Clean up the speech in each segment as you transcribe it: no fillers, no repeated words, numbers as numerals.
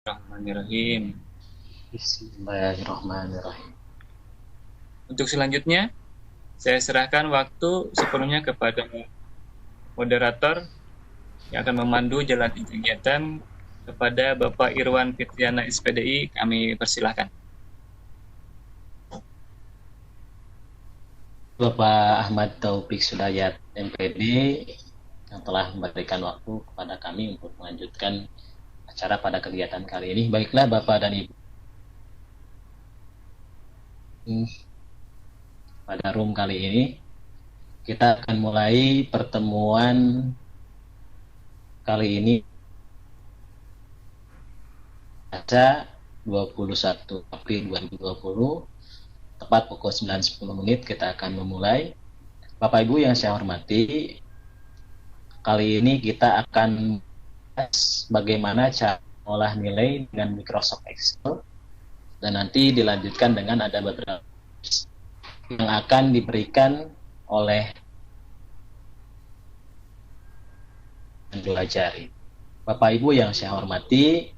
Bismillahirrahmanirrahim. Bismillahirrahmanirrahim. Untuk selanjutnya, saya serahkan waktu sepenuhnya kepada moderator yang akan memandu jalan kegiatan kepada Bapak Irwan Fitriana SPDI. Kami persilahkan. Bapak Ahmad Taufik Sudayat MPD yang telah memberikan waktu kepada kami untuk melanjutkan acara pada kegiatan kali ini. Baiklah Bapak dan Ibu, pada room kali ini kita akan mulai pertemuan kali ini pada 21 April 2020 tepat pukul 9.10 kita akan memulai. Bapak Ibu yang saya hormati, kali ini kita akan bahas bagaimana cara mengolah nilai dengan Microsoft Excel, dan nanti dilanjutkan dengan ada beberapa yang akan diberikan oleh pelajari. Bapak Ibu yang saya hormati,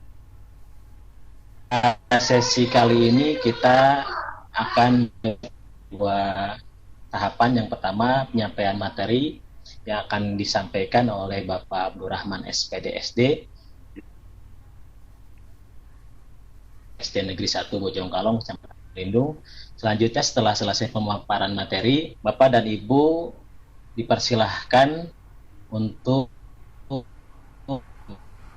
sesi kali ini kita akan dua tahapan. Yang pertama, penyampaian materi yang akan disampaikan oleh Bapak Abdurrahman SPD SD Negeri 1 Bojongkalong, Kecamatan Lindung. Selanjutnya setelah selesai pemaparan materi, Bapak dan Ibu dipersilahkan untuk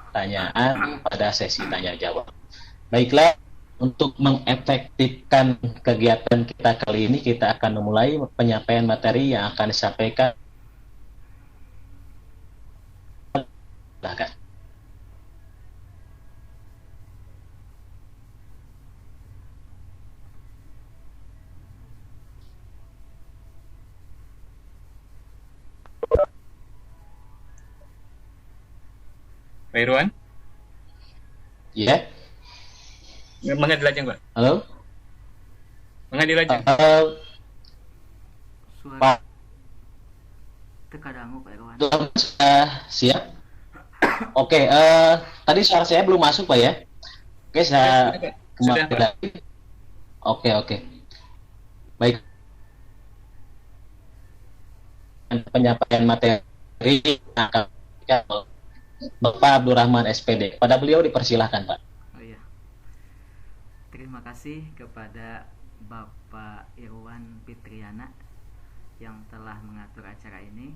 pertanyaan pada sesi tanya jawab. Baiklah, untuk mengefektifkan kegiatan kita kali ini, kita akan memulai penyampaian materi yang akan disampaikan. Silakan. Pak Irwan, Ya. mangga dilajeng, Pak. Halo. Mangga dilajeng. Suara Pak terkadang Pak Irwan. siap. Oke, tadi suara saya belum masuk Pak ya. Oke, saya Sudah, Pak. Sudah, kembali Pak. lagi. Oke. Baik, penyampaian materi akan Bapak Abdurrahman SPD. Pada beliau dipersilahkan Pak. Oh iya. Terima kasih kepada Bapak Irwan Fitriana yang telah mengatur acara ini.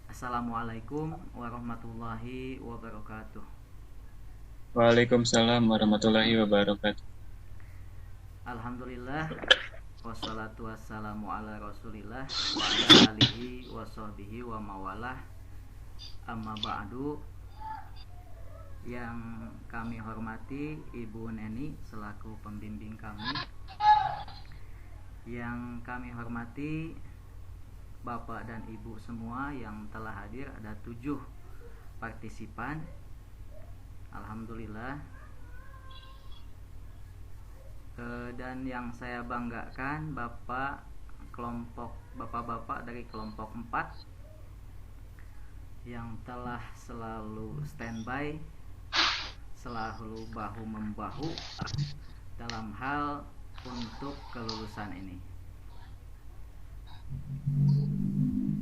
Assalamualaikum warahmatullahi wabarakatuh. Waalaikumsalam warahmatullahi wabarakatuh. Alhamdulillah, wassalatu wassalamu ala rasulillah wa ala alihi wa sahbihi wa mawalah. Amma ba'du. Yang kami hormati Ibu Neni selaku pembimbing kami, yang kami hormati Bapak dan Ibu semua yang telah hadir, ada 7 partisipan. Alhamdulillah. Dan yang saya banggakan bapak-bapak dari kelompok 4 yang telah selalu standby, selalu bahu-membahu dalam hal untuk kelulusan ini.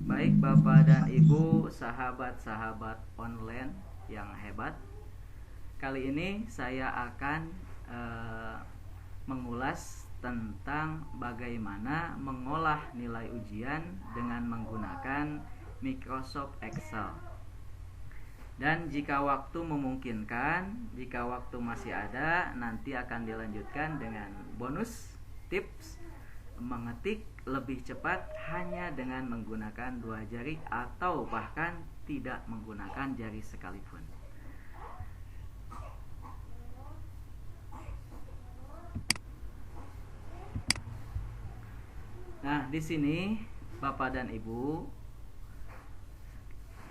Baik Bapak dan Ibu, sahabat-sahabat online yang hebat, kali ini saya akan mengulas tentang bagaimana mengolah nilai ujian dengan menggunakan Microsoft Excel. Dan jika waktu memungkinkan, jika waktu masih ada, nanti akan dilanjutkan dengan bonus tips mengetik lebih cepat hanya dengan menggunakan 2 jari atau bahkan tidak menggunakan jari sekalipun. Nah, di sini Bapak dan Ibu,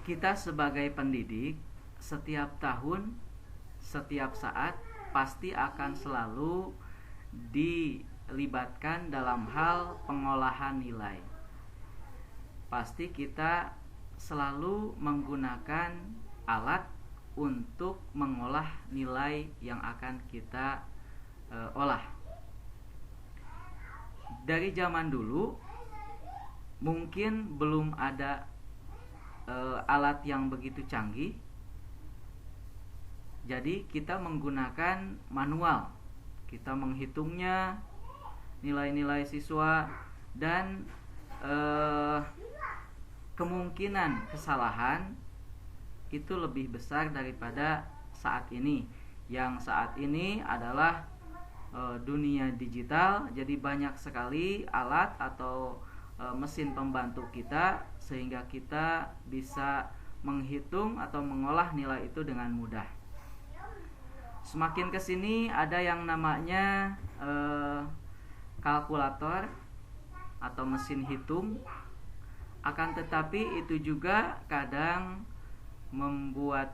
kita sebagai pendidik setiap tahun, setiap saat pasti akan selalu dilibatkan dalam hal pengolahan nilai. Pasti kita selalu menggunakan alat untuk mengolah nilai yang akan kita olah. Dari zaman dulu mungkin belum ada alat yang begitu canggih, jadi kita menggunakan manual. Kita menghitungnya nilai-nilai siswa dan kemungkinan kesalahan itu lebih besar daripada saat ini. Yang saat ini adalah dunia digital, jadi banyak sekali alat atau mesin pembantu kita sehingga kita bisa menghitung atau mengolah nilai itu dengan mudah. Semakin kesini ada yang namanya kalkulator atau mesin hitung. Akan tetapi itu juga kadang membuat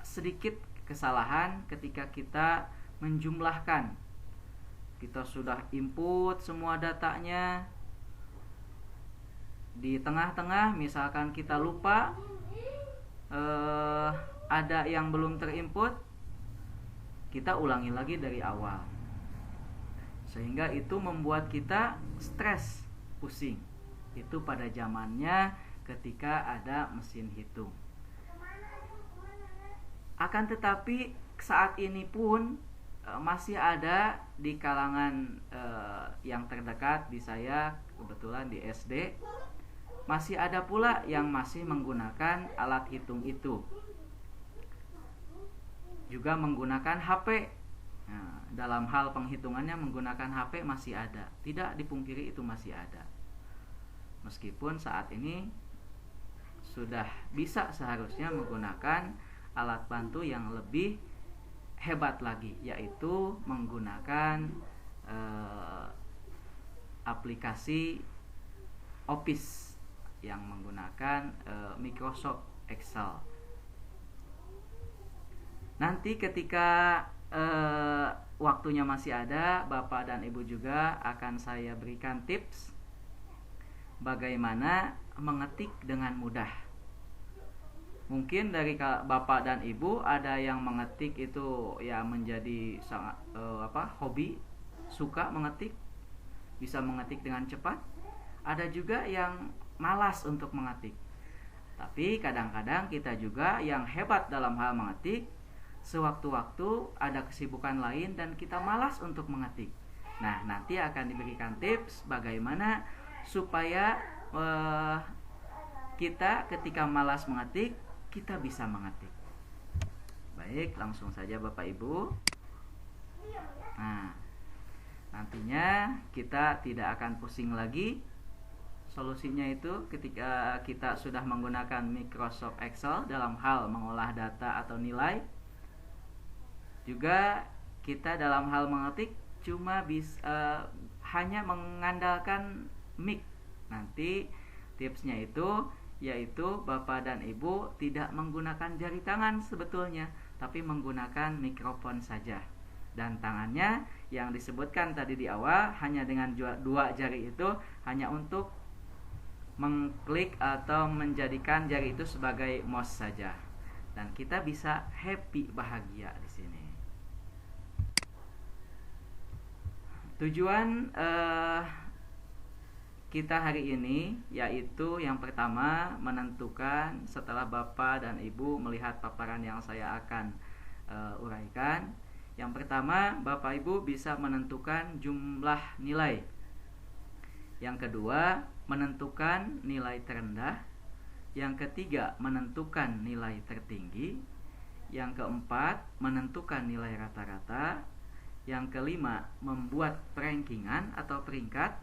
sedikit kesalahan ketika kita menjumlahkan. Kita sudah input semua datanya, di tengah-tengah misalkan kita lupa ada yang belum terinput, kita ulangi lagi dari awal, sehingga itu membuat kita stres, pusing. Itu pada zamannya ketika ada mesin hitung. Akan tetapi saat ini pun masih ada di kalangan yang terdekat di saya, kebetulan di SD, masih ada pula yang masih menggunakan alat hitung itu, juga menggunakan HP. Nah, dalam hal penghitungannya menggunakan HP masih ada, tidak dipungkiri itu masih ada. Meskipun saat ini sudah bisa seharusnya menggunakan alat bantu yang lebih hebat lagi, yaitu menggunakan aplikasi Office yang menggunakan Microsoft Excel. Nanti ketika waktunya masih ada, Bapak dan Ibu juga akan saya berikan tips bagaimana mengetik dengan mudah. Mungkin dari Bapak dan Ibu ada yang mengetik itu ya menjadi sangat hobi, suka mengetik, bisa mengetik dengan cepat. Ada juga yang malas untuk mengetik. Tapi kadang-kadang kita juga yang hebat dalam hal mengetik, sewaktu-waktu ada kesibukan lain dan kita malas untuk mengetik. Nah, nanti akan diberikan tips bagaimana supaya kita ketika malas mengetik, kita bisa mengetik. Baik, langsung saja Bapak Ibu. Nah, nantinya kita tidak akan pusing lagi. Solusinya itu ketika kita sudah menggunakan Microsoft Excel dalam hal mengolah data atau nilai, juga kita dalam hal mengetik cuma bisa hanya mengandalkan mic. Nanti tipsnya itu yaitu Bapak dan Ibu tidak menggunakan jari tangan sebetulnya, tapi menggunakan mikrofon saja. Dan tangannya yang disebutkan tadi di awal hanya dengan dua jari itu hanya untuk mengklik atau menjadikan jari itu sebagai mouse saja. Dan kita bisa happy, bahagia di sini. Tujuan kita hari ini yaitu yang pertama menentukan setelah Bapak dan Ibu melihat paparan yang saya akan uraikan. Yang pertama, Bapak Ibu bisa menentukan jumlah nilai. Yang kedua, menentukan nilai terendah. Yang ketiga, menentukan nilai tertinggi. Yang keempat, menentukan nilai rata-rata. Yang kelima, membuat rankingan atau peringkat.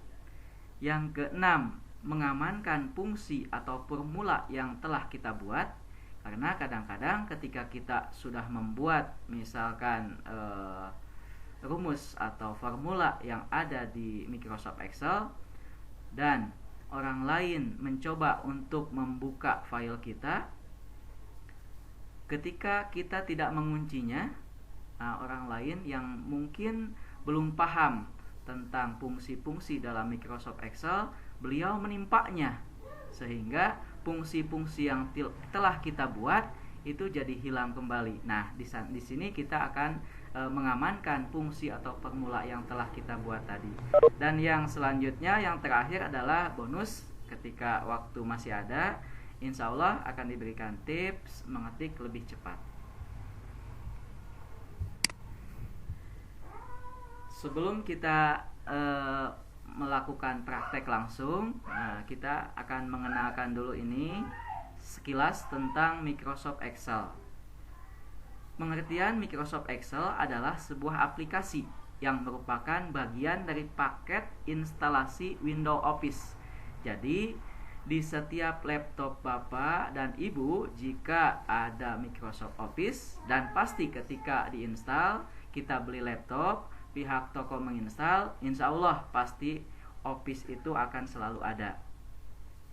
Yang keenam, mengamankan fungsi atau formula yang telah kita buat. Karena kadang-kadang ketika kita sudah membuat misalkan rumus atau formula yang ada di Microsoft Excel dan orang lain mencoba untuk membuka file kita, ketika kita tidak menguncinya, orang lain yang mungkin belum paham tentang fungsi-fungsi dalam Microsoft Excel, beliau menimpanya, sehingga fungsi-fungsi yang telah kita buat itu jadi hilang kembali. Nah, di sini kita akan mengamankan fungsi atau formula yang telah kita buat tadi. Dan yang selanjutnya, yang terakhir adalah bonus. Ketika waktu masih ada, insya Allah akan diberikan tips mengetik lebih cepat. Sebelum kita melakukan praktek langsung, kita akan mengenalkan dulu ini sekilas tentang Microsoft Excel. Pengertian Microsoft Excel adalah sebuah aplikasi yang merupakan bagian dari paket instalasi Windows Office. Jadi, di setiap laptop Bapak dan Ibu jika ada Microsoft Office, dan pasti ketika diinstal, kita beli laptop, pihak toko menginstal, insya Allah pasti Office itu akan selalu ada.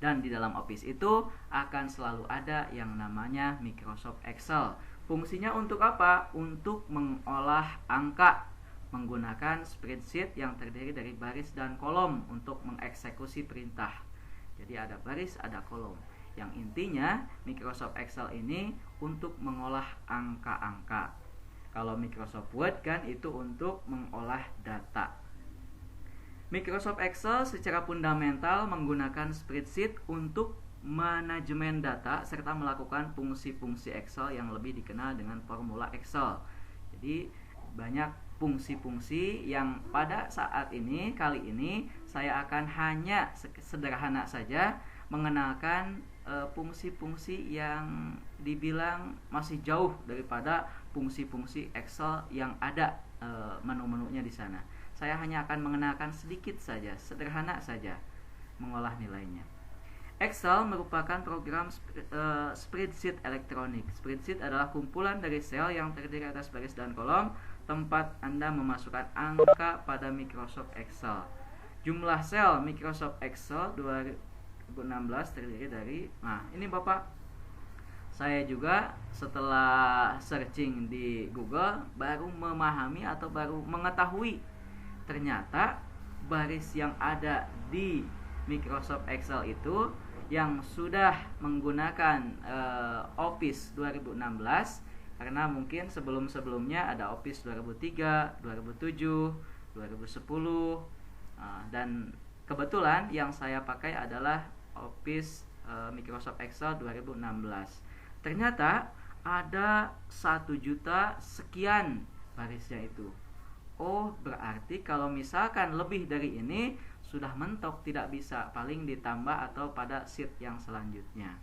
Dan di dalam Office itu akan selalu ada yang namanya Microsoft Excel. Fungsinya untuk apa? Untuk mengolah angka menggunakan spreadsheet yang terdiri dari baris dan kolom untuk mengeksekusi perintah. Jadi ada baris, ada kolom. Yang intinya Microsoft Excel ini untuk mengolah angka-angka. Kalau Microsoft Word kan itu untuk mengolah data. Microsoft Excel secara fundamental menggunakan spreadsheet untuk manajemen data serta melakukan fungsi-fungsi Excel yang lebih dikenal dengan formula Excel. Jadi banyak fungsi-fungsi yang pada saat ini, kali ini saya akan hanya sederhana saja mengenalkan fungsi-fungsi yang dibilang masih jauh daripada fungsi-fungsi Excel yang ada menu-menunya di sana. Saya hanya akan mengenalkan sedikit saja, sederhana saja mengolah nilainya. Excel merupakan program spreadsheet elektronik. Spreadsheet adalah kumpulan dari sel yang terdiri atas baris dan kolom, tempat Anda memasukkan angka pada Microsoft Excel. Jumlah sel Microsoft Excel 2016 terdiri dari, ini Bapak, saya juga setelah searching di Google baru memahami atau baru mengetahui ternyata baris yang ada di Microsoft Excel itu yang sudah menggunakan Office 2016, karena mungkin sebelum-sebelumnya ada Office 2003, 2007, 2010, dan kebetulan yang saya pakai adalah Office Microsoft Excel 2016. Ternyata ada 1 juta sekian barisnya itu. Oh, berarti kalau misalkan lebih dari ini sudah mentok, tidak bisa, paling ditambah atau pada sheet yang selanjutnya.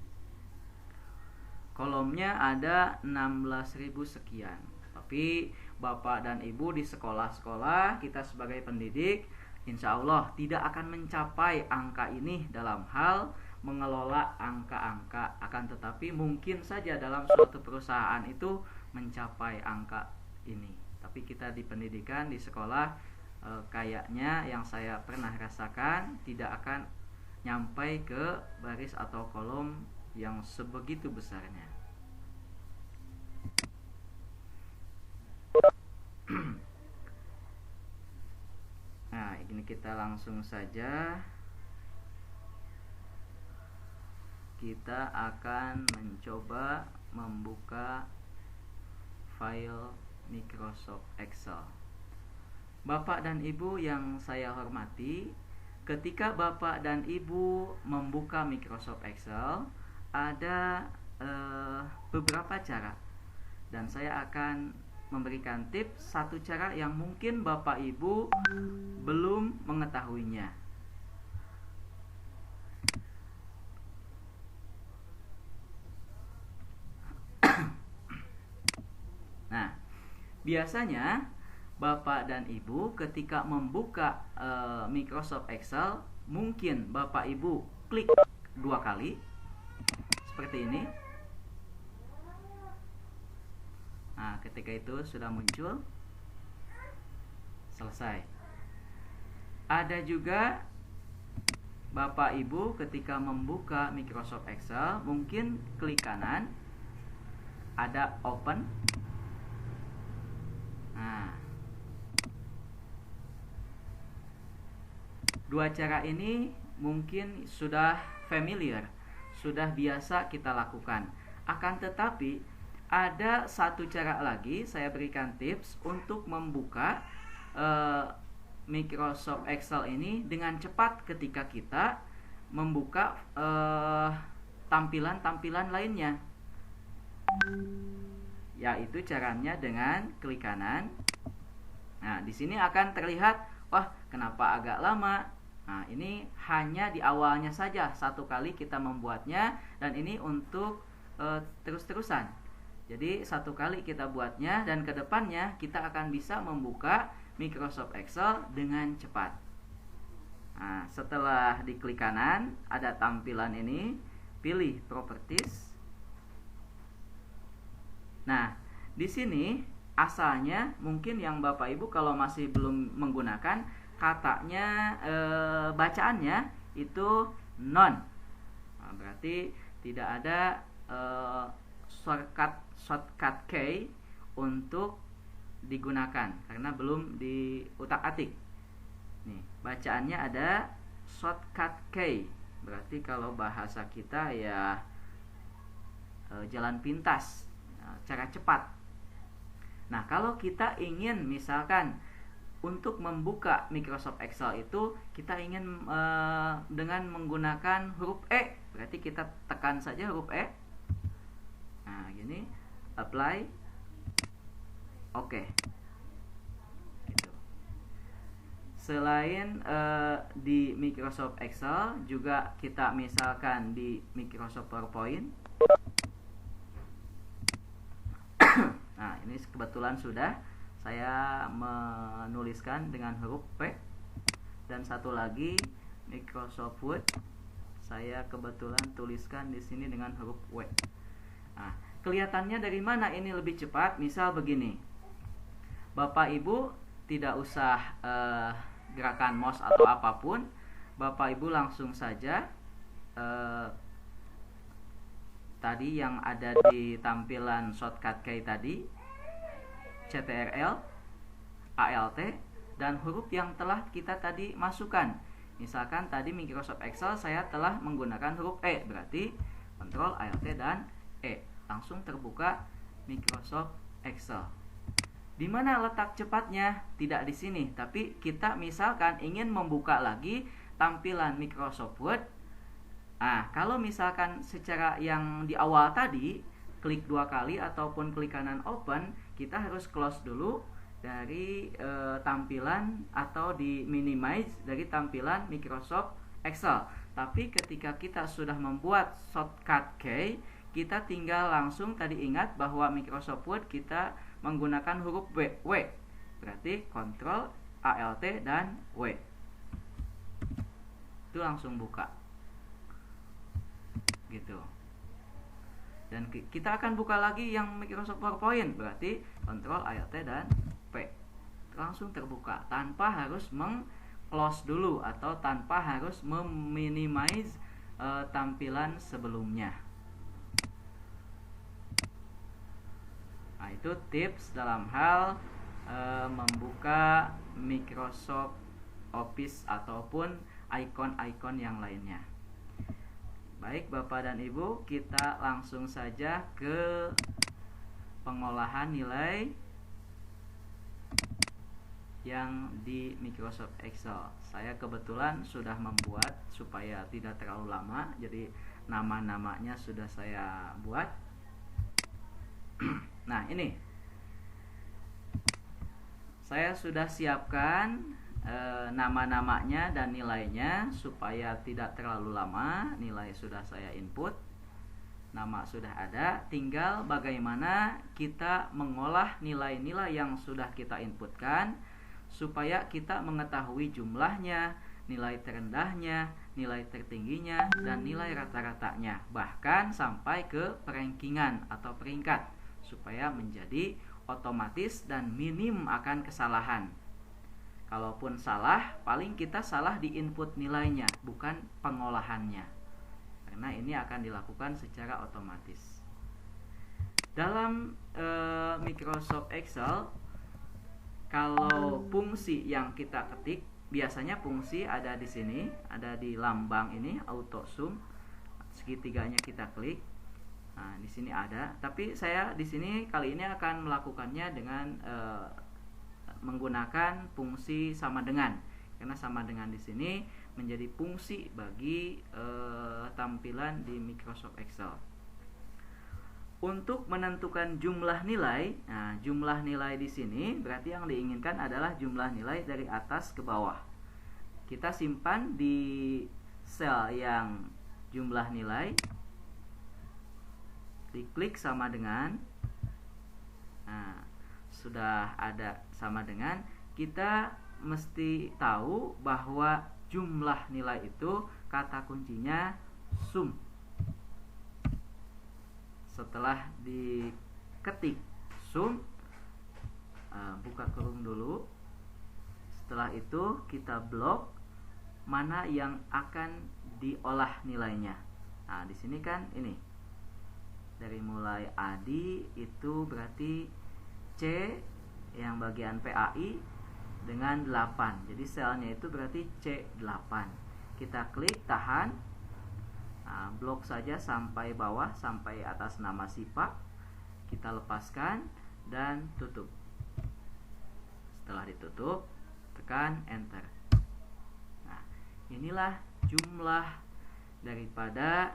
Kolomnya ada 16.000 sekian. Tapi Bapak dan Ibu di sekolah-sekolah, kita sebagai pendidik, insya Allah tidak akan mencapai angka ini dalam hal mengelola angka-angka. Akan tetapi mungkin saja dalam suatu perusahaan itu mencapai angka ini. Tapi kita di pendidikan, di sekolah, kayaknya yang saya pernah rasakan tidak akan nyampai ke baris atau kolom yang sebegitu besarnya. Nah, ini kita langsung saja. Kita akan mencoba membuka file Microsoft Excel. Bapak dan Ibu yang saya hormati, ketika Bapak dan Ibu membuka Microsoft Excel, ada beberapa cara, dan saya akan memberikan tips satu cara yang mungkin Bapak Ibu belum mengetahuinya. Nah, biasanya Bapak dan Ibu ketika membuka Microsoft Excel, mungkin Bapak Ibu klik 2 kali seperti ini. Nah, ketika itu sudah muncul, selesai. Ada juga Bapak Ibu ketika membuka Microsoft Excel, mungkin klik kanan, ada open. Nah, 2 cara ini mungkin sudah familiar, sudah biasa kita lakukan. Akan tetapi ada satu cara lagi, saya berikan tips untuk membuka Microsoft Excel ini dengan cepat ketika kita membuka tampilan-tampilan lainnya. Yaitu caranya dengan klik kanan. Nah, di sini akan terlihat, wah, kenapa agak lama? Nah, ini hanya di awalnya saja, satu kali kita membuatnya, dan ini untuk terus-terusan. Jadi satu kali kita buatnya, dan kedepannya kita akan bisa membuka Microsoft Excel dengan cepat. Nah, setelah diklik kanan, ada tampilan ini, pilih Properties. Nah, di sini asalnya mungkin yang Bapak Ibu kalau masih belum menggunakan katanya, bacaannya itu none. Nah, berarti tidak ada shortcut key untuk digunakan karena belum diutak-atik. Nih, bacaannya ada shortcut key. Berarti kalau bahasa kita ya jalan pintas, cara cepat. Nah, kalau kita ingin misalkan untuk membuka Microsoft Excel itu kita ingin dengan menggunakan huruf E, berarti kita tekan saja huruf E. Nah, gini, apply, oke. Gitu. Selain di Microsoft Excel, juga kita misalkan di Microsoft PowerPoint. Nah, ini kebetulan sudah saya menuliskan dengan huruf P, dan satu lagi Microsoft Word saya kebetulan tuliskan di sini dengan huruf W. Nah, kelihatannya dari mana ini lebih cepat? Misal begini, Bapak Ibu tidak usah gerakan mouse atau apapun, Bapak Ibu langsung saja tadi yang ada di tampilan shortcut key tadi, CTRL, ALT, dan huruf yang telah kita tadi masukkan. Misalkan tadi Microsoft Excel saya telah menggunakan huruf E, berarti Ctrl, ALT, dan E. Langsung terbuka Microsoft Excel. Di mana letak cepatnya? Tidak di sini, tapi kita misalkan ingin membuka lagi tampilan Microsoft Word. Nah, kalau misalkan secara yang di awal tadi, klik 2 kali ataupun klik kanan open, kita harus close dulu dari tampilan atau di minimize dari tampilan Microsoft Excel. Tapi ketika kita sudah membuat shortcut key, kita tinggal langsung, tadi ingat bahwa Microsoft Word kita menggunakan huruf W. Berarti Ctrl, ALT, dan W. Itu langsung buka. Gitu. Dan kita akan buka lagi yang Microsoft PowerPoint, berarti Ctrl, ALT, dan P. Langsung terbuka tanpa harus meng-close dulu atau tanpa harus meminimize tampilan sebelumnya. Nah, itu tips dalam hal membuka Microsoft Office ataupun icon-icon yang lainnya. Baik Bapak dan Ibu, kita langsung saja ke pengolahan nilai yang di Microsoft Excel. Saya kebetulan sudah membuat supaya tidak terlalu lama, jadi nama-namanya sudah saya buat. Nah, ini saya sudah siapkan nama-namanya dan nilainya supaya tidak terlalu lama. Nilai sudah saya input, nama sudah ada, tinggal bagaimana kita mengolah nilai-nilai yang sudah kita inputkan supaya kita mengetahui jumlahnya, nilai terendahnya, nilai tertingginya, dan nilai rata-ratanya, bahkan sampai ke perankingan atau peringkat, supaya menjadi otomatis dan minim akan kesalahan. Kalaupun salah, paling kita salah di input nilainya, bukan pengolahannya, karena ini akan dilakukan secara otomatis. Dalam Microsoft Excel, kalau fungsi yang kita ketik, biasanya fungsi ada di sini, ada di lambang ini, auto sum, segitiganya kita klik. Nah, di sini ada, tapi saya di sini kali ini akan melakukannya dengan menggunakan fungsi sama dengan, karena sama dengan di sini menjadi fungsi bagi tampilan di Microsoft Excel. Untuk menentukan jumlah nilai, nah jumlah nilai di sini berarti yang diinginkan adalah jumlah nilai dari atas ke bawah. Kita simpan di sel yang jumlah nilai, diklik sama dengan. Nah, sudah ada sama dengan, kita mesti tahu bahwa jumlah nilai itu kata kuncinya sum. Setelah diketik sum, buka kurung dulu. Setelah itu kita blok mana yang akan diolah nilainya. Nah, di sini kan ini dari mulai ADI itu berarti C yang bagian PAI dengan 8. Jadi selnya itu berarti C8. Kita klik tahan. Nah, blok saja sampai bawah, sampai atas nama SIPA. Kita lepaskan dan tutup. Setelah ditutup, tekan enter. Nah, inilah jumlah daripada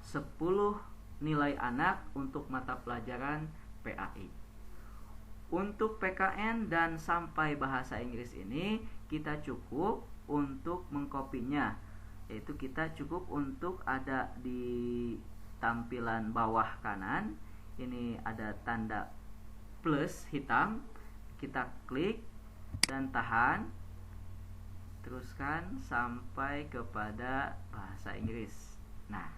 10 nilai anak untuk mata pelajaran PAI. Untuk PKN dan sampai bahasa Inggris ini kita cukup untuk mengkopinya, yaitu kita cukup untuk ada di tampilan bawah kanan ini ada tanda plus hitam, kita klik dan tahan, teruskan sampai kepada bahasa Inggris. Nah,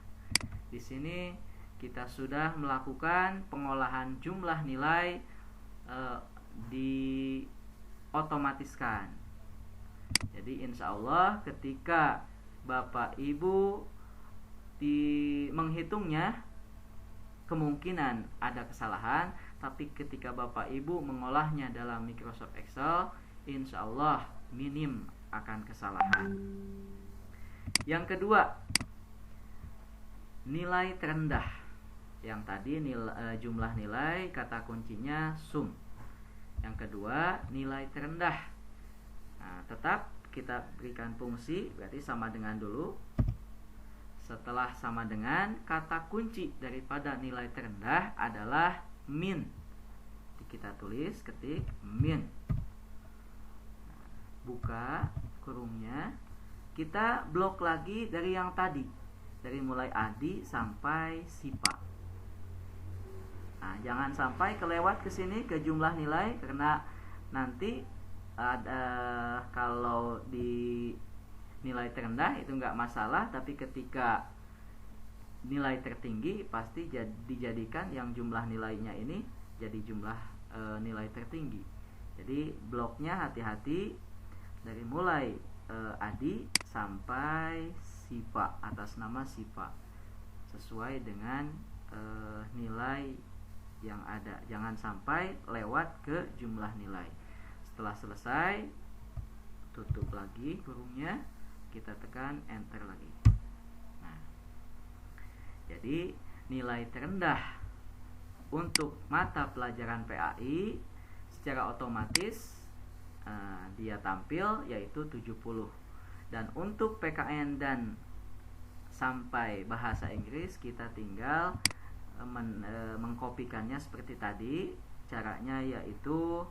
di sini kita sudah melakukan pengolahan jumlah nilai diotomatiskan. Jadi insya Allah ketika Bapak Ibu menghitungnya kemungkinan ada kesalahan, tapi ketika Bapak Ibu mengolahnya dalam Microsoft Excel, insya Allah minim akan kesalahan. Yang kedua, nilai terendah. Yang tadi jumlah nilai kata kuncinya sum. Yang kedua, nilai terendah. Nah, tetap kita berikan fungsi, berarti sama dengan dulu. Setelah sama dengan, kata kunci daripada nilai terendah adalah min. Kita tulis, ketik min. Buka kurungnya. Kita blok lagi dari yang tadi, dari mulai ADI sampai SIPA. Nah, jangan sampai kelewat ke sini ke jumlah nilai, karena nanti ada kalau di nilai terendah itu nggak masalah, tapi ketika nilai tertinggi pasti dijadikan yang jumlah nilainya ini jadi jumlah nilai tertinggi. Jadi bloknya hati-hati dari mulai ADI sampai SIPA, atas nama SIPA, sesuai dengan nilai yang ada. Jangan sampai lewat ke jumlah nilai. Setelah selesai, tutup lagi kurungnya, kita tekan enter lagi. Nah, jadi nilai terendah untuk mata pelajaran PAI secara otomatis dia tampil yaitu 70. Dan untuk PKN dan sampai bahasa Inggris kita tinggal mengkopikannya seperti tadi. Caranya yaitu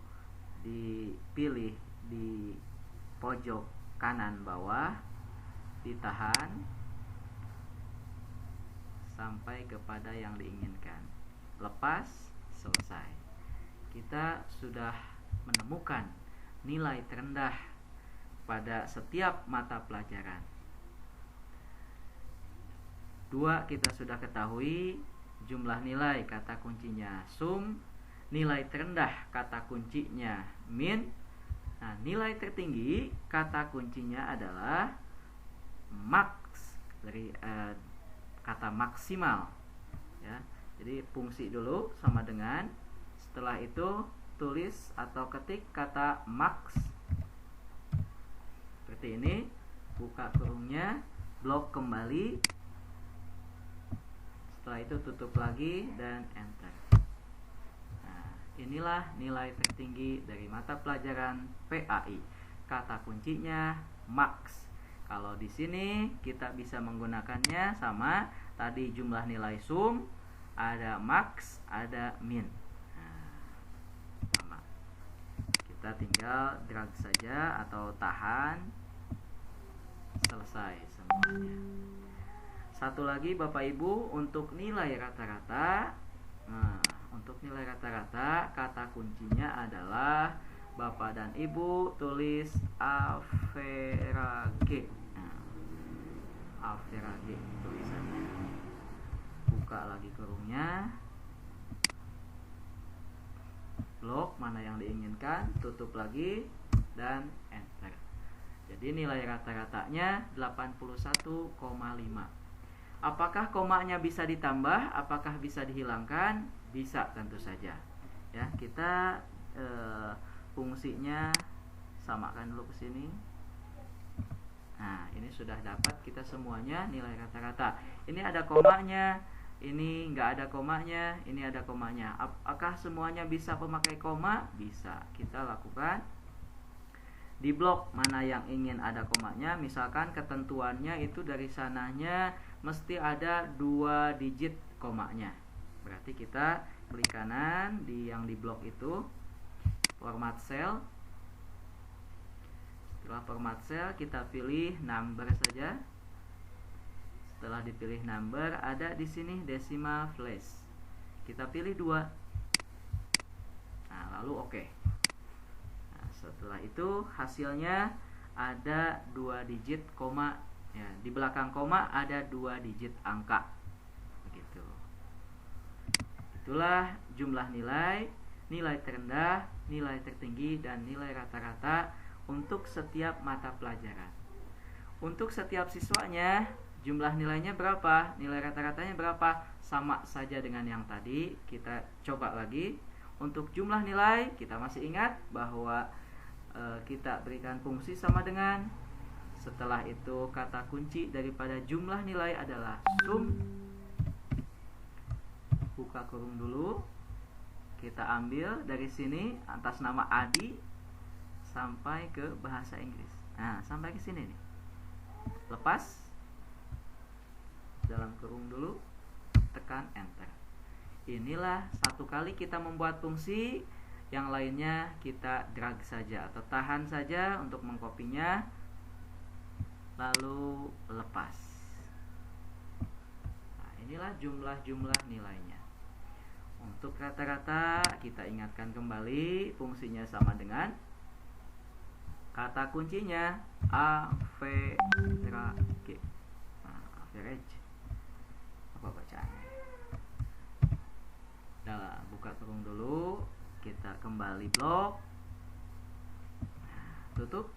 dipilih di pojok kanan bawah, ditahan sampai kepada yang diinginkan, lepas, selesai. Kita sudah menemukan nilai terendah pada setiap mata pelajaran. 2, kita sudah ketahui jumlah nilai kata kuncinya sum, nilai terendah kata kuncinya min. Nah, nilai tertinggi kata kuncinya adalah max, dari kata maksimal ya. Jadi fungsi dulu sama dengan, setelah itu tulis atau ketik kata max seperti ini, buka kurungnya, blok kembali, Setelah itu tutup lagi dan enter. Nah, inilah nilai tertinggi dari mata pelajaran PAI. Kata kuncinya max. Kalau di sini kita bisa menggunakannya sama tadi jumlah nilai sum, ada max, ada min. Nah, sama. Kita tinggal drag saja atau tahan, selesai semuanya. Satu lagi Bapak Ibu, untuk nilai rata-rata. Nah, untuk nilai rata-rata kata kuncinya adalah Bapak dan Ibu tulis average. Nah, average tulisannya. Buka lagi kurungnya. Blok mana yang diinginkan, tutup lagi dan enter. Jadi nilai rata-ratanya 81,5. Apakah komanya bisa ditambah? Apakah bisa dihilangkan? Bisa, tentu saja. Ya, kita fungsinya samakan dulu ke sini. Nah, ini sudah dapat kita semuanya nilai rata-rata. Ini ada komanya, ini nggak ada komanya, ini ada komanya. Apakah semuanya bisa memakai koma? Bisa. Kita lakukan di blok mana yang ingin ada komanya. Misalkan ketentuannya itu dari sananya mesti ada 2 digit komanya. Berarti kita klik kanan yang di blok itu, format cell. Setelah format cell kita pilih number saja. Setelah dipilih number, ada di sini decimal place. Kita pilih 2. Nah, lalu oke. Nah, setelah itu hasilnya ada 2 digit koma. Ya, di belakang koma ada 2 digit angka. Begitu. Itulah jumlah nilai, nilai terendah, nilai tertinggi, dan nilai rata-rata untuk setiap mata pelajaran. Untuk setiap siswanya, jumlah nilainya berapa? Nilai rata-ratanya berapa? Sama saja dengan yang tadi. Kita coba lagi. Untuk jumlah nilai, kita masih ingat bahwa kita berikan fungsi sama dengan. Setelah itu kata kunci daripada jumlah nilai adalah sum. Buka kurung dulu. Kita ambil dari sini atas nama Adi sampai ke bahasa Inggris. Nah, sampai ke sini nih. Lepas. Dalam kurung dulu. Tekan enter. Inilah satu kali kita membuat fungsi. Yang lainnya kita drag saja atau tahan saja untuk mengkopinya. Lalu lepas. Nah, inilah jumlah-jumlah nilainya. Untuk rata-rata kita ingatkan kembali fungsinya sama dengan kata kuncinya average. Nah, average. Apa bacaannya? Nah, buka kurung dulu. Kita kembali blok. Nah, tutup.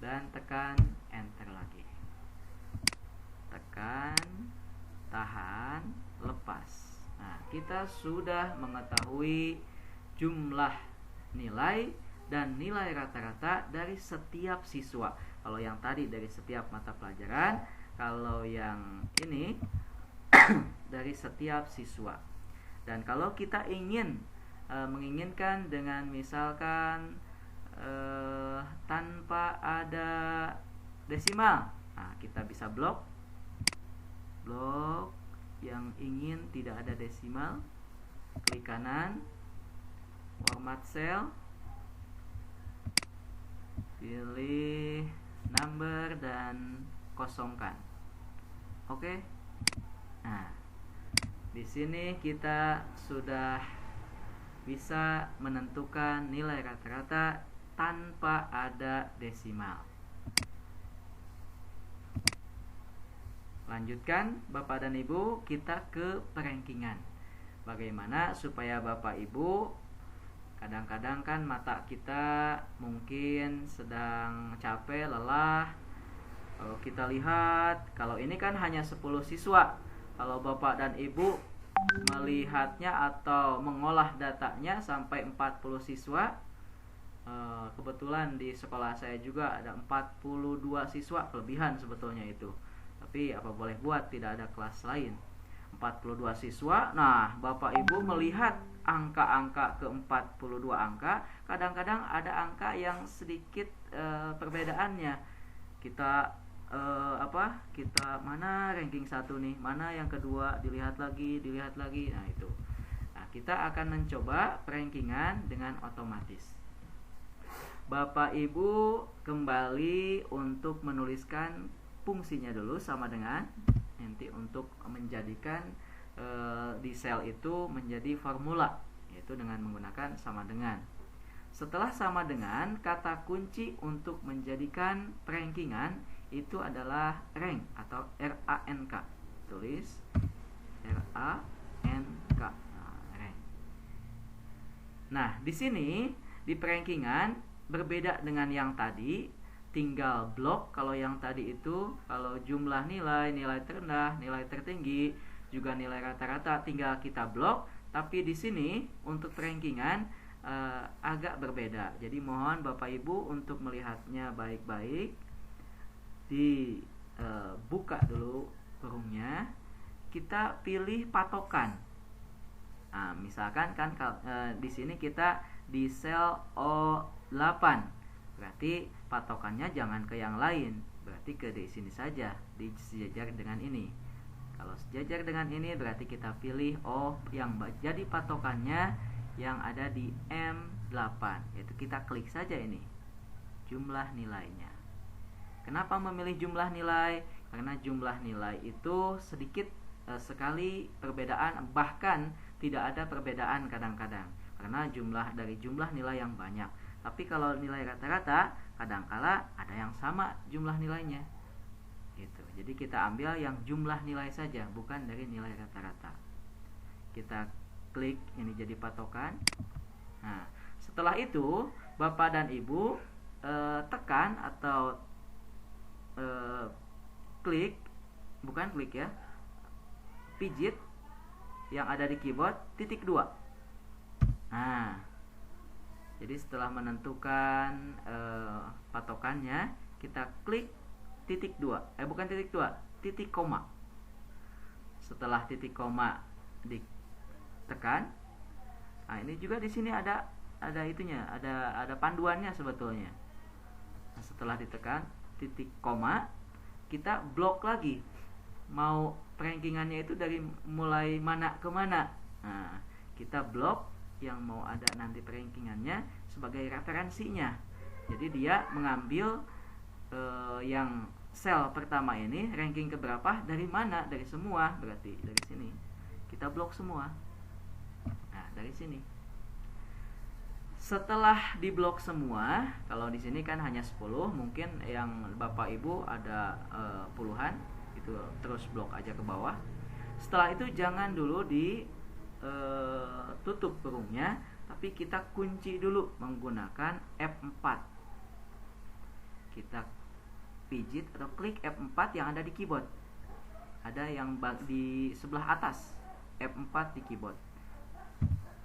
Dan tekan enter lagi. Tekan, tahan, lepas. Nah, kita sudah mengetahui jumlah nilai dan nilai rata-rata dari setiap siswa. Kalau yang tadi dari setiap mata pelajaran, kalau yang ini dari setiap siswa. Dan kalau kita menginginkan dengan misalkan tanpa ada desimal, nah, kita bisa blok yang ingin tidak ada desimal, klik kanan, format cell, pilih number dan kosongkan. Oke. Nah, di sini kita sudah bisa menentukan nilai rata-rata tanpa ada desimal. Lanjutkan Bapak dan Ibu, kita ke perankingan. Bagaimana supaya Bapak Ibu, kadang-kadang kan mata kita mungkin sedang capek, lelah. Kalau kita lihat, kalau ini kan hanya 10 siswa. Kalau Bapak dan Ibu melihatnya atau mengolah datanya sampai 40 siswa, kebetulan di sekolah saya juga ada 42 siswa, kelebihan sebetulnya itu. Tapi apa boleh buat, tidak ada kelas lain. 42 siswa. Nah, Bapak Ibu melihat angka-angka ke 42 angka, kadang-kadang ada angka yang sedikit perbedaannya. Kita kita mana ranking 1 nih, mana yang kedua, dilihat lagi. Nah, itu. Nah, kita akan mencoba rankingan dengan otomatis. Bapak Ibu kembali untuk menuliskan fungsinya dulu sama dengan nanti untuk menjadikan di sel itu menjadi formula, yaitu dengan menggunakan sama dengan. Setelah sama dengan, kata kunci untuk menjadikan rankingan itu adalah rank atau RANK. Tulis RANK. Rank. Nah, di sini di rankingan berbeda dengan yang tadi, tinggal blok. Kalau yang tadi itu kalau jumlah nilai, nilai terendah, nilai tertinggi, juga nilai rata-rata tinggal kita blok. Tapi di sini untuk rankingan agak berbeda. Jadi mohon Bapak Ibu untuk melihatnya baik-baik. Dibuka dulu kurungnya. Kita pilih patokan. Nah, misalkan kan di sini kita di sel O8. Berarti patokannya jangan ke yang lain. Berarti ke di sini saja, di sejajar dengan ini. Kalau sejajar dengan ini berarti kita pilih yang jadi patokannya yang ada di M8, yaitu kita klik saja ini jumlah nilainya. Kenapa memilih jumlah nilai? Karena jumlah nilai itu sedikit sekali perbedaan, bahkan tidak ada perbedaan kadang-kadang karena dari jumlah nilai yang banyak. Tapi kalau nilai rata-rata kadangkala ada yang sama jumlah nilainya. Gitu. Jadi kita ambil yang jumlah nilai saja, bukan dari nilai rata-rata. Kita klik ini jadi patokan. Nah, setelah itu Bapak dan Ibu tekan atau klik, bukan klik ya, pijit yang ada di keyboard titik 2. Nah, jadi setelah menentukan patokannya, kita klik titik 2. Bukan titik 2, titik koma. Setelah titik koma ditekan. Nah, ini juga di sini ada itunya, ada panduannya sebetulnya. Nah, setelah ditekan titik koma, kita blok lagi. Mau rankingannya itu dari mulai mana ke mana. Nah, kita blok yang mau ada nanti rankingannya sebagai referensinya. Jadi dia mengambil yang sel pertama ini ranking keberapa, dari mana, dari semua, berarti dari sini kita blok semua. Nah, dari sini setelah diblok semua, kalau di sini kan hanya 10, mungkin yang Bapak Ibu ada puluhan, itu terus blok aja ke bawah. Setelah itu jangan dulu tutup kurungnya, tapi kita kunci dulu menggunakan F4. Kita pijit atau klik F4 yang ada di keyboard. Ada yang di sebelah atas, F4 di keyboard.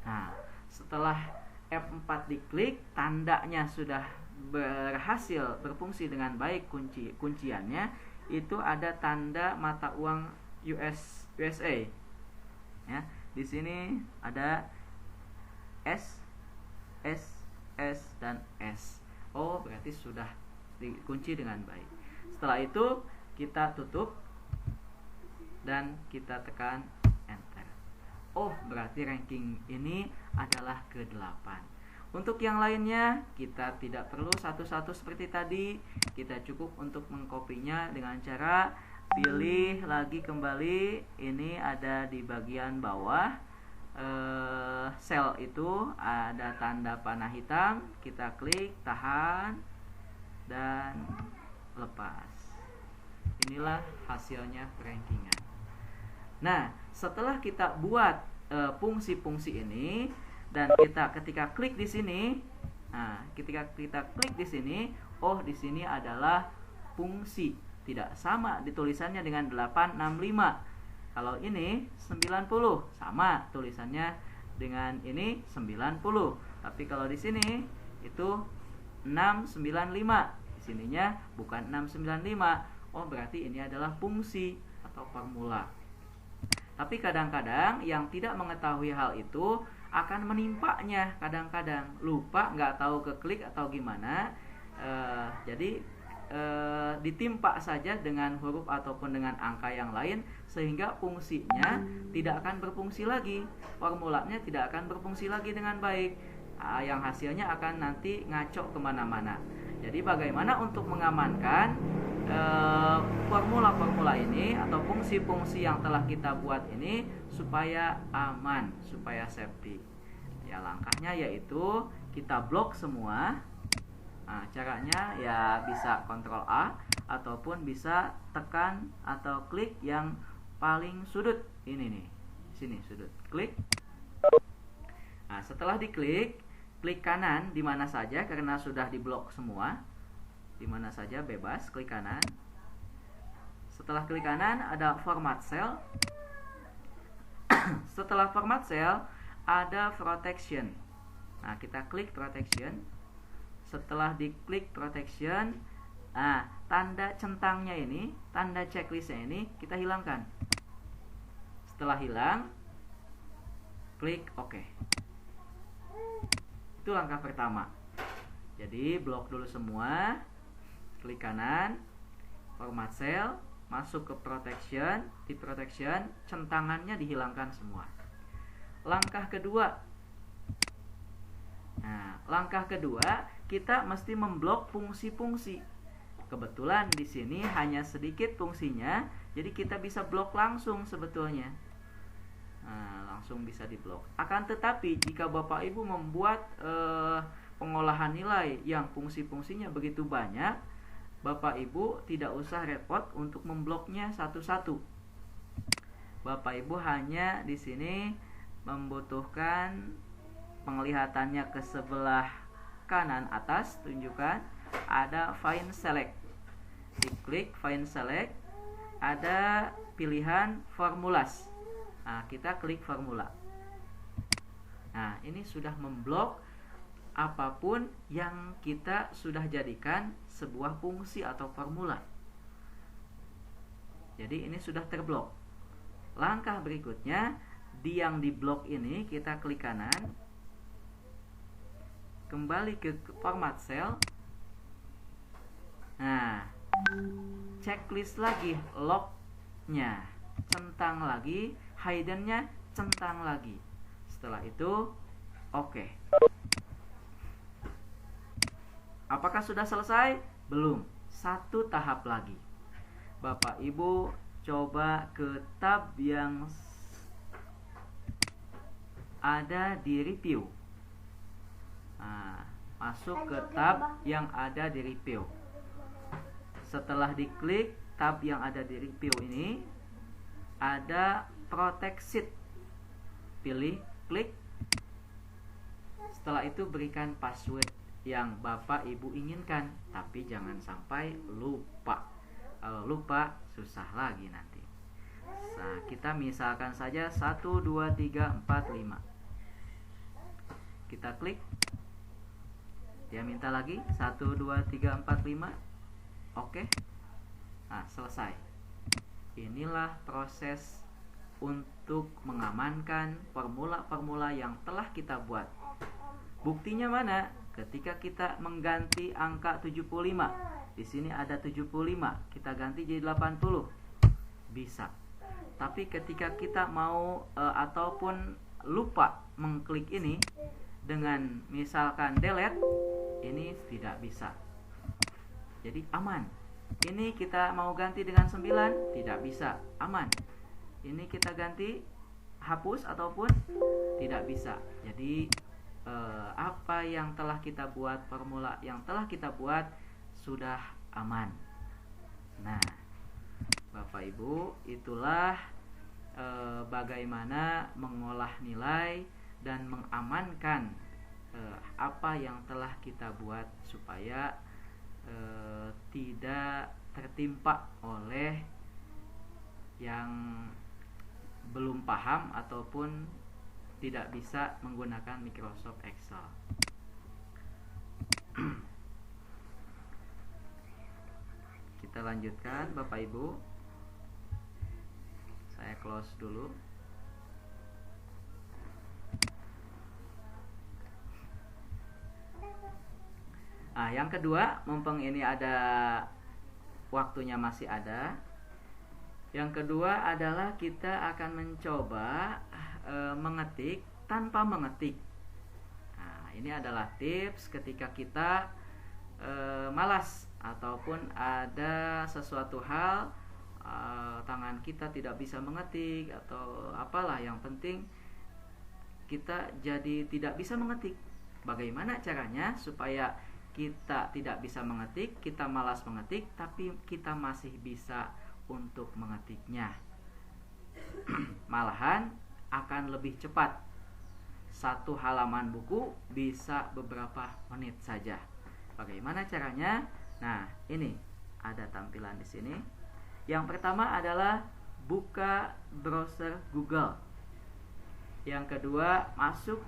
Nah, setelah F4 diklik, tandanya sudah berhasil berfungsi dengan baik kunciannya, itu ada tanda mata uang USA. Ya, di sini ada S, dan S. Oh, berarti sudah dikunci dengan baik. Setelah itu kita tutup dan kita tekan enter. Oh, berarti ranking ini adalah ke-8. Untuk yang lainnya kita tidak perlu satu-satu seperti tadi. Kita cukup untuk mengkopinya dengan cara pilih lagi kembali. Ini ada di bagian bawah sel itu ada tanda panah hitam. Kita klik, tahan, dan lepas. Inilah hasilnya rankingan. Nah, setelah kita buat fungsi-fungsi ini dan kita ketika klik di sini, nah, ketika kita klik di sini, oh di sini adalah fungsi. Tidak sama ditulisannya dengan 865. Kalau ini 90, sama tulisannya dengan ini 90. Tapi kalau di sini itu 695. Di sininya bukan 695. Oh, berarti ini adalah fungsi atau formula. Tapi kadang-kadang yang tidak mengetahui hal itu akan menimpanya, kadang-kadang lupa, nggak tahu keklik atau gimana. Jadi ditimpa saja dengan huruf ataupun dengan angka yang lain, sehingga fungsinya tidak akan berfungsi lagi, formulanya tidak akan berfungsi lagi dengan baik, yang hasilnya akan nanti ngaco kemana-mana. Jadi bagaimana untuk mengamankan formula-formula ini atau fungsi-fungsi yang telah kita buat ini supaya aman, supaya safety. Ya, langkahnya yaitu kita blok semua. Nah, caranya ya bisa Ctrl A ataupun bisa tekan atau klik yang paling sudut ini nih. Sini sudut, klik. Nah, setelah diklik, klik kanan di mana saja karena sudah diblok semua. Di mana saja bebas klik kanan. Setelah klik kanan ada format cell. Setelah format cell ada protection. Nah, kita klik protection. Setelah diklik protection, nah, tanda centangnya ini, tanda checklistnya ini kita hilangkan. Setelah hilang, klik OK. Itu langkah pertama. Jadi blok dulu semua, klik kanan, format cell, masuk ke protection, di protection centangannya dihilangkan semua. Langkah kedua. Nah, langkah kedua kita mesti memblok fungsi-fungsi. Kebetulan di sini hanya sedikit fungsinya, jadi kita bisa blok langsung sebetulnya. Nah, langsung bisa diblok. Akan tetapi jika Bapak Ibu membuat pengolahan nilai yang fungsi-fungsinya begitu banyak, Bapak Ibu tidak usah repot untuk membloknya satu-satu. Bapak Ibu hanya di sini membutuhkan penglihatannya ke sebelah kanan atas, tunjukkan ada Find Select. Diklik Find Select, ada pilihan Formulas. Nah, kita klik formula. Nah, ini sudah memblok apapun yang kita sudah jadikan sebuah fungsi atau formula. Jadi ini sudah terblok. Langkah berikutnya, di yang diblok ini kita klik kanan, kembali ke format cell. Nah, checklist lagi, lognya centang lagi, hidden-nya centang lagi. Setelah itu oke. Apakah sudah selesai? Belum. Satu tahap lagi. Bapak Ibu coba ke tab yang ada di review. Nah, masuk ke tab yang ada di review. Setelah diklik tab yang ada di review ini, ada protect sheet. Pilih, klik. Setelah itu berikan password yang Bapak Ibu inginkan, tapi jangan sampai lupa. Kalau lupa susah lagi nanti. Nah, kita misalkan saja 1 2 3 4 5. Kita klik. Dia minta lagi 1 2 3 4 5. Oke. Nah, selesai. Inilah proses untuk mengamankan formula-formula yang telah kita buat. Buktinya mana? Ketika kita mengganti angka 75. Di sini ada 75, kita ganti jadi 80. Bisa. Tapi ketika kita mau ataupun lupa mengklik ini dengan misalkan delete, ini tidak bisa. Jadi aman. Ini kita mau ganti dengan 9, tidak bisa, aman. Ini kita ganti hapus ataupun tidak bisa. Jadi apa yang telah kita buat, formula yang telah kita buat sudah aman. Nah, Bapak Ibu, itulah bagaimana mengolah nilai dan mengamankan apa yang telah kita buat supaya tidak tertimpa oleh yang belum paham ataupun tidak bisa menggunakan Microsoft Excel. Kita lanjutkan Bapak Ibu. Saya close dulu. Nah, yang kedua, mumpung ini ada waktunya masih ada. Yang kedua adalah kita akan mencoba mengetik tanpa mengetik. Nah, ini adalah tips ketika kita malas ataupun ada sesuatu hal tangan kita tidak bisa mengetik atau apalah, yang penting kita jadi tidak bisa mengetik. Bagaimana caranya supaya kita tidak bisa mengetik, kita malas mengetik, tapi kita masih bisa untuk mengetiknya? Malahan akan lebih cepat. Satu halaman buku bisa beberapa menit saja. Bagaimana caranya? Nah, ini ada tampilan di sini. Yang pertama adalah buka browser Google. Yang kedua, masuk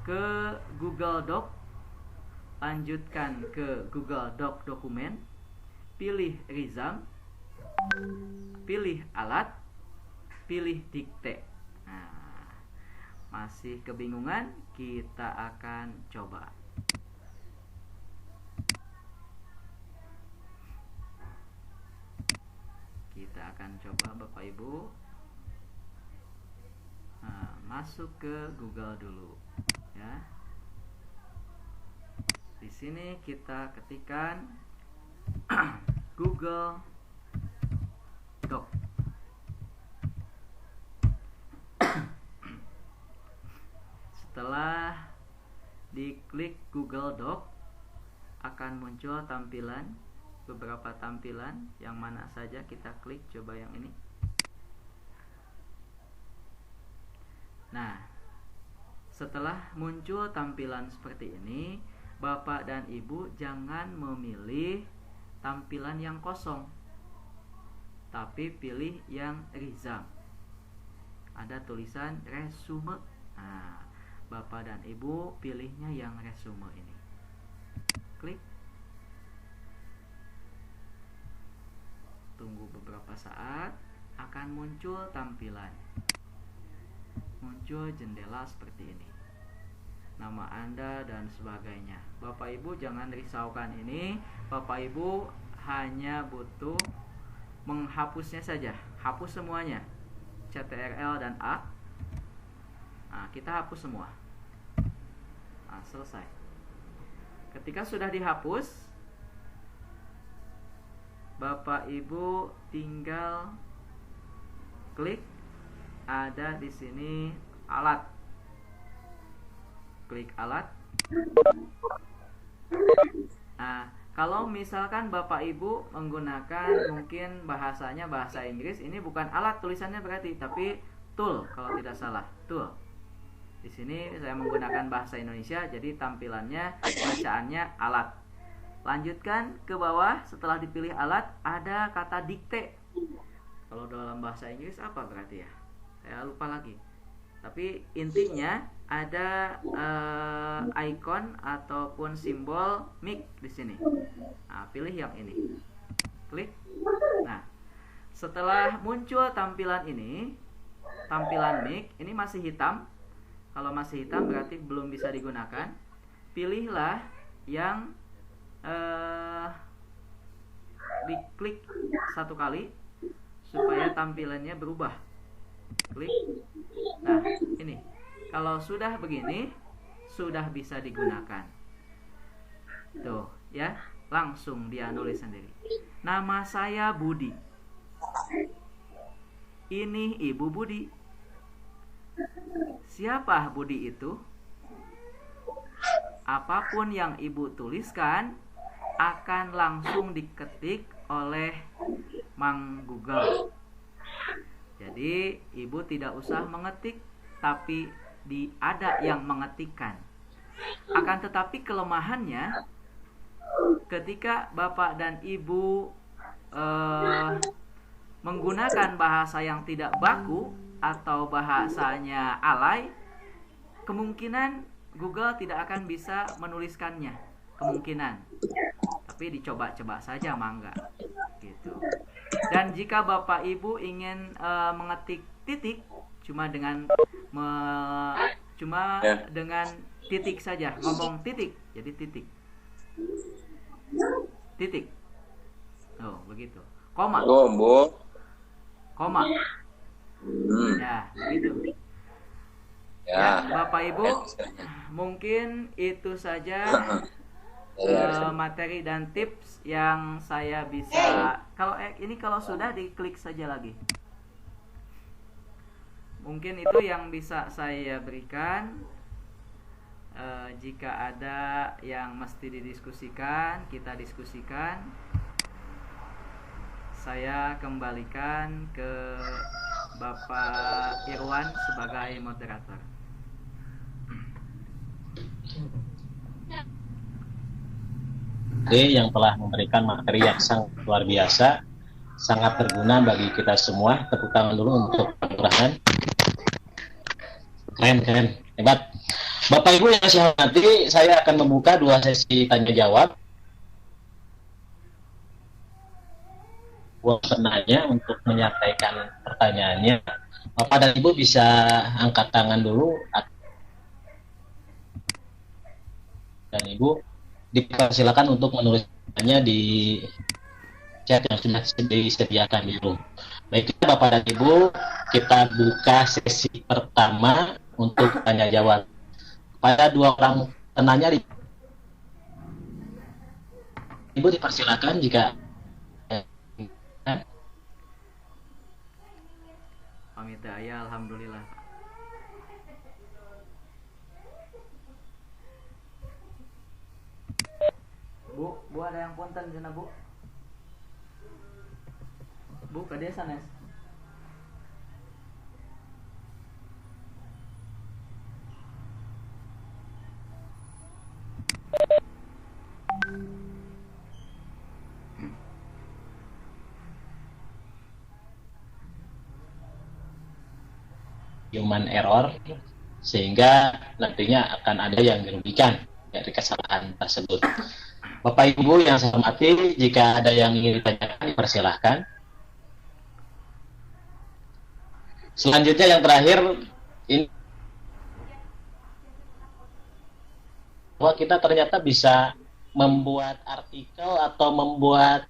ke Google Doc. Lanjutkan ke Google Doc dokumen. Pilih Rizam. Pilih alat. Pilih dikte. Nah, masih kebingungan? Kita akan coba. Kita akan coba Bapak Ibu. Nah, masuk ke Google dulu ya. Di sini kita ketikkan Google Doc. Setelah diklik Google Doc, akan muncul tampilan, beberapa tampilan. Yang mana saja kita klik, coba yang ini. Nah, setelah muncul tampilan seperti ini, Bapak dan Ibu jangan memilih tampilan yang kosong, tapi pilih yang Rizam. Ada tulisan resume. Nah, Bapak dan Ibu pilihnya yang resume ini. Klik. Tunggu beberapa saat, akan muncul tampilan. Muncul jendela seperti ini. Nama Anda dan sebagainya. Bapak Ibu jangan risaukan ini. Bapak Ibu hanya butuh menghapusnya saja. Hapus semuanya. CTRL dan A. Nah, kita hapus semua. Nah, selesai. Ketika sudah dihapus, Bapak Ibu tinggal klik, ada di sini alat. Klik alat. Nah, kalau misalkan Bapak Ibu menggunakan mungkin bahasanya bahasa Inggris, ini bukan alat tulisannya berarti, tapi tool kalau tidak salah, tool. Di sini saya menggunakan bahasa Indonesia, jadi tampilannya bacaannya alat. Lanjutkan ke bawah, setelah dipilih alat ada kata dikte. Kalau dalam bahasa Inggris apa berarti ya? Saya lupa lagi. Tapi intinya ada icon ataupun simbol mic di sini. Nah, pilih yang ini. Klik. Nah, setelah muncul tampilan ini, tampilan mic ini masih hitam. Kalau masih hitam berarti belum bisa digunakan. Pilihlah yang diklik satu kali supaya tampilannya berubah. Klik. Nah, ini. Kalau sudah begini, sudah bisa digunakan. Tuh, ya. Langsung dia nulis sendiri. Nama saya Budi. Ini Ibu Budi. Siapa Budi itu? Apapun yang Ibu tuliskan akan langsung diketik oleh Mang Google. Jadi Ibu tidak usah mengetik, tapi ada yang mengetikkan. Akan tetapi kelemahannya, ketika Bapak dan Ibu menggunakan bahasa yang tidak baku atau bahasanya alay, kemungkinan Google tidak akan bisa menuliskannya. Kemungkinan. Tapi dicoba-coba saja, mangga. Gitu. Dan jika Bapak Ibu ingin mengetik titik cuma dengan dengan titik saja, ngomong titik, jadi titik. Titik. Oh, begitu. Koma. Koma. Ya, begitu. Ya, Bapak Ibu, mungkin itu saja materi dan tips yang saya bisa. Kalau sudah diklik saja lagi. Mungkin itu yang bisa saya berikan. Jika ada yang mesti didiskusikan, kita diskusikan. Saya kembalikan ke Bapak Irwan sebagai moderator. Yang telah memberikan materi yang sangat luar biasa, sangat berguna bagi kita semua. Tepuk tangan dulu untuk Pak Burhan. Keren, hebat. Bapak Ibu yang saya hormati, saya akan membuka 2 sesi tanya jawab. Buat penanya untuk menyampaikan pertanyaannya. Bapak dan Ibu bisa angkat tangan dulu. Dan Ibu dipersilakan untuk menulisnya di chat yang sudah disediakan dulu. Baik, Bapak dan Ibu, kita buka sesi pertama untuk tanya jawab. Pada 2 orang penanya, Ibu dipersilakan jika pamit ya, alhamdulillah. Bu ada yang punten sana, Bu. Bu, ke desa, Nes. human error, sehingga nantinya akan ada yang dirugikan dari kesalahan tersebut. Bapak Ibu yang saya hormati, jika ada yang ingin ditanyakan, dipersilahkan. Selanjutnya yang terakhir, ini bahwa kita ternyata bisa membuat artikel atau membuat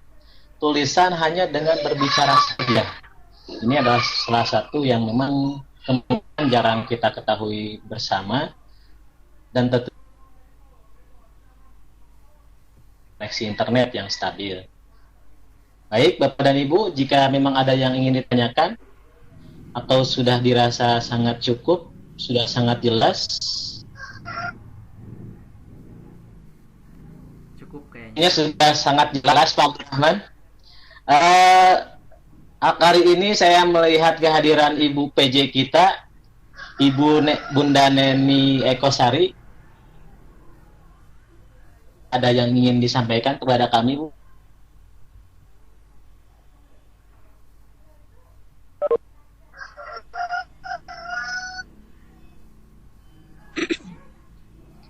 tulisan hanya dengan berbicara saja. Ini adalah salah satu yang memang kemungkinan jarang kita ketahui bersama, dan tentu koneksi internet yang stabil. Baik, Bapak dan Ibu, jika memang ada yang ingin ditanyakan atau sudah dirasa sangat cukup, sudah sangat jelas, cukup kayaknya. ini sudah sangat jelas, Pak Rahman. Kali ini saya melihat kehadiran Ibu PJ kita, Bunda Neni Ekosari. Ada yang ingin disampaikan kepada kami, Bu?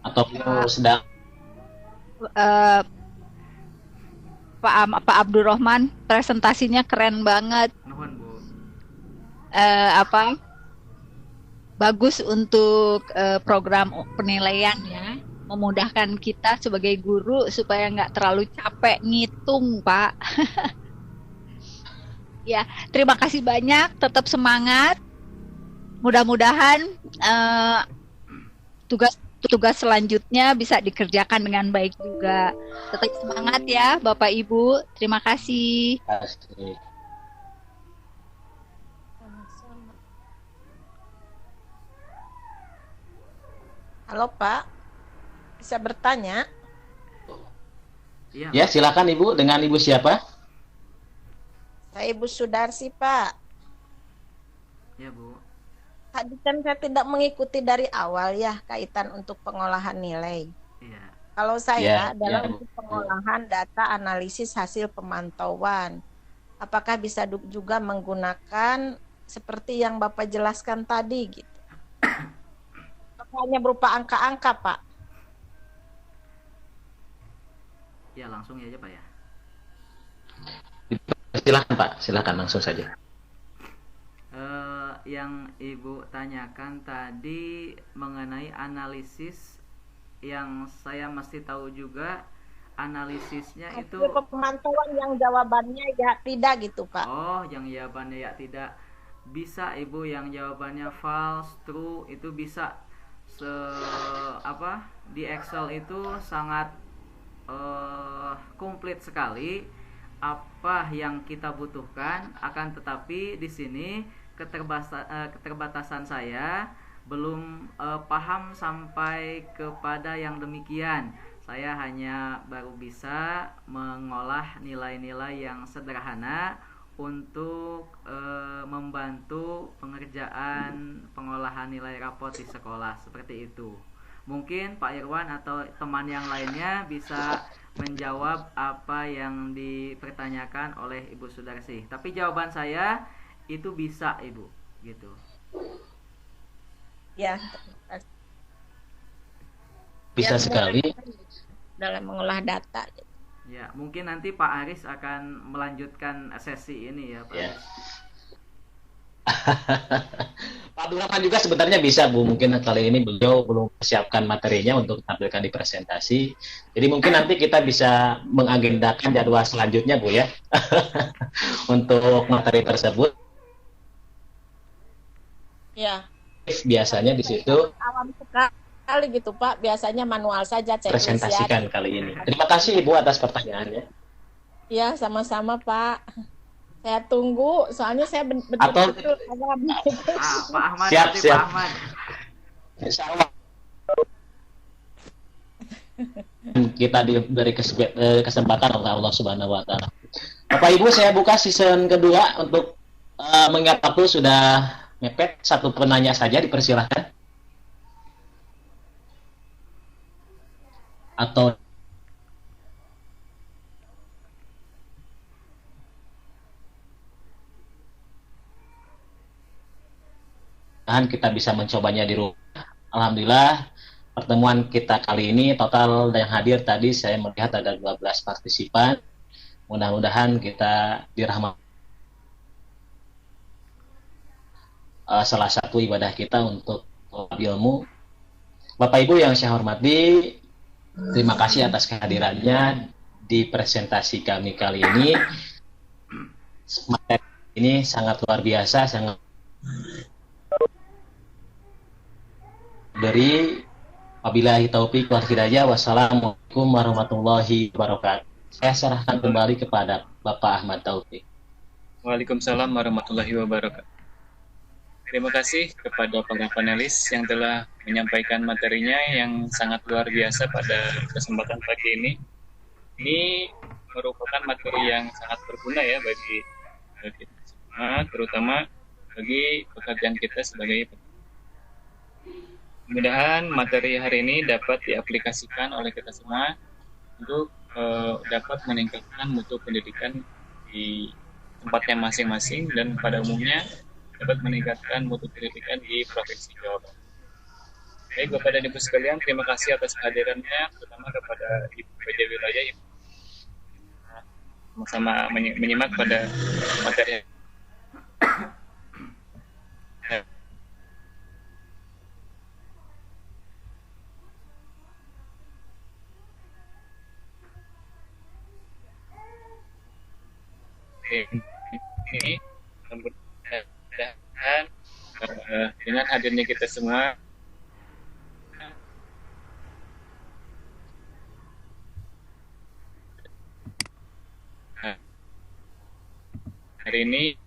Atau sedang Pak Abdurrahman, presentasinya keren banget. Nuhun, Bu. Bagus untuk program penilaian ya, memudahkan kita sebagai guru supaya nggak terlalu capek ngitung, Pak. Ya, terima kasih banyak, tetap semangat. Mudah-mudahan tugas selanjutnya bisa dikerjakan dengan baik juga. Tetap semangat ya, Bapak Ibu. Terima kasih. Halo Pak, bisa bertanya? Ya, silakan Ibu. Dengan Ibu siapa? Saya Ibu Sudarsi, Pak. Ya, Bu. Tadi kan saya tidak mengikuti dari awal ya, kaitan untuk pengolahan nilai. Iya. Kalau saya Bu. dalam untuk pengolahan data analisis hasil pemantauan, apakah bisa juga menggunakan seperti yang Bapak jelaskan tadi gitu? Hanya berupa angka-angka, Pak? Ya, langsung aja, Pak ya. Silakan Pak, silakan langsung saja. Yang Ibu tanyakan tadi mengenai analisis, yang saya mesti tahu juga analisisnya itu. Hasil pemantauan yang jawabannya ya tidak gitu Pak. Oh, yang jawabannya ya tidak. Bisa Ibu yang jawabannya false, true itu bisa di Excel itu sangat komplit sekali apa yang kita butuhkan. Akan tetapi di sini keterbatasan saya belum paham sampai kepada yang demikian. Saya hanya baru bisa mengolah nilai-nilai yang sederhana untuk membantu pengerjaan pengolahan nilai rapot di sekolah, seperti itu. Mungkin Pak Irwan atau teman yang lainnya bisa menjawab apa yang dipertanyakan oleh Ibu Sudarsi. Tapi jawaban saya itu bisa Ibu, gitu. Ya. Bisa Ya, sekali. dalam mengolah data. Ya, mungkin nanti Pak Aris akan melanjutkan sesi ini ya, Pak. Ya. Pak Abdurrahman juga sebenarnya bisa Bu, mungkin kali ini beliau belum persiapkan materinya untuk tampilkan di presentasi. Jadi mungkin nanti kita bisa mengagendakan jadwal selanjutnya Bu ya untuk materi tersebut. Ya. Biasanya di situ Awam sekali gitu Pak, biasanya manual saja presentasikan kali ini. Terima kasih Ibu atas pertanyaannya. Ya, sama-sama Pak. Saya tunggu, soalnya saya Atau- awam. Pak Ahmad, Siap, nanti siap. Pak Ahmad. Insya Allah kita diberi kesempatan oleh Allah Subhanahu Wa Taala. Bapak Ibu, saya buka season kedua untuk mengingat waktu sudah mepet. Satu penanya saja dipersilahkan. Atau kita bisa mencobanya di rumah. Alhamdulillah pertemuan kita kali ini total yang hadir tadi saya melihat ada 12 partisipan. Mudah-mudahan kita dirahmati salah satu ibadah kita untuk ilmu. Bapak Ibu yang saya hormati, terima kasih atas kehadirannya di presentasi kami kali ini. Materi ini sangat luar biasa, sangat beri. Wabillahi taufiq wal hidayah. Wassalamualaikum warahmatullahi wabarakatuh. Saya serahkan kembali kepada Bapak Ahmad Taufik. Waalaikumsalam warahmatullahi wabarakatuh. Terima kasih kepada para panelis yang telah menyampaikan materinya yang sangat luar biasa pada kesempatan pagi ini. Ini merupakan materi yang sangat berguna ya bagi kita semua, terutama bagi pekerjaan kita sebagai. Mudah-mudahan materi hari ini dapat diaplikasikan oleh kita semua untuk dapat meningkatkan mutu pendidikan di tempatnya masing-masing dan pada umumnya dapat meningkatkan mutu pendidikan di Provinsi Jawa Barat. Baik Bapak dan Ibu sekalian, terima kasih atas kehadirannya, terutama kepada Ibu PJ Wilayah Ibu sama-sama menyimak pada materi. Ini mudah-mudahan dengan hadirnya kita semua hari ini